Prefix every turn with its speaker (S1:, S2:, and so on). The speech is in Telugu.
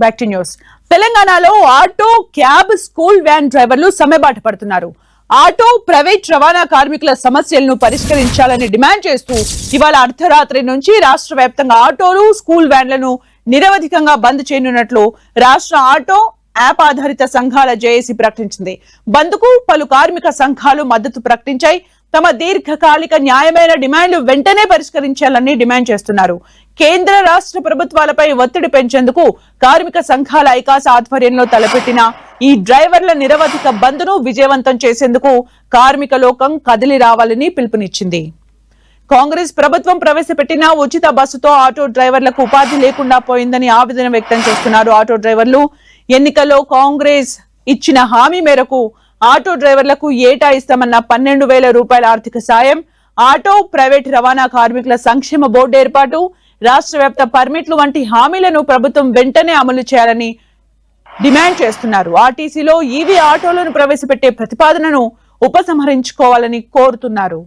S1: Back to news. తెలంగాణలో ఆటో, క్యాబ్, స్కూల్ వ్యాన్ డ్రైవర్లు సమ్మెబాట పడుతున్నారు. ఆటో, ప్రైవేట్ రవాణా కార్మికుల సమస్యలను పరిష్కరించాలని డిమాండ్ చేస్తూ ఇవాళ అర్ధరాత్రి నుంచి రాష్ట్ర వ్యాప్తంగా ఆటోలు, స్కూల్ వ్యాన్లను నిరవధికంగా బంద్ చేయనున్నట్లు రాష్ట్ర ఆటో యాప్ ఆధారిత సంఘాల జేఏసీ ప్రకటించింది. బంద్కు పలు కార్మిక సంఘాలు మద్దతు ప్రకటించాయి. తమ దీర్ఘకాలిక న్యాయమైన డిమాండ్లు వెంటనే పరిష్కరించాలని డిమాండ్ చేస్తున్నారు. కేంద్ర రాష్ట్ర ప్రభుత్వాలపై ఒత్తిడి పెంచేందుకు కార్మిక సంఘాల ఐకాస ఆధ్వర్యంలో తలపెట్టిన ఈ డ్రైవర్ల నిరవధిక బంద్ను విజయవంతం చేసేందుకు కార్మిక లోకం కదిలి రావాలని పిలుపునిచ్చింది. కాంగ్రెస్ ప్రభుత్వం ప్రవేశపెట్టిన ఉచిత బస్సుతో ఆటో డ్రైవర్లకు ఉపాధి లేకుండా పోయిందని ఆవేదన వ్యక్తం చేస్తున్నారు. ఆటో డ్రైవర్లు ఎన్నికల్లో కాంగ్రెస్ ఇచ్చిన హామీ మేరకు ఆటో డ్రైవర్లకు ఏటా ఇస్తామన్న 12,000 రూపాయల ఆర్థిక సాయం, ఆటో, ప్రైవేట్ రవాణా కార్మికుల సంక్షేమ బోర్డు ఏర్పాటు, రాష్ట్ర వ్యాప్త పర్మిట్లు వంటి హామీలను ప్రభుత్వం వెంటనే అమలు చేయాలని డిమాండ్ చేస్తున్నారు. ఆర్టీసీలో ఈవీ ఆటోలను ప్రవేశపెట్టే ప్రతిపాదనను ఉపసంహరించుకోవాలని కోరుతున్నారు.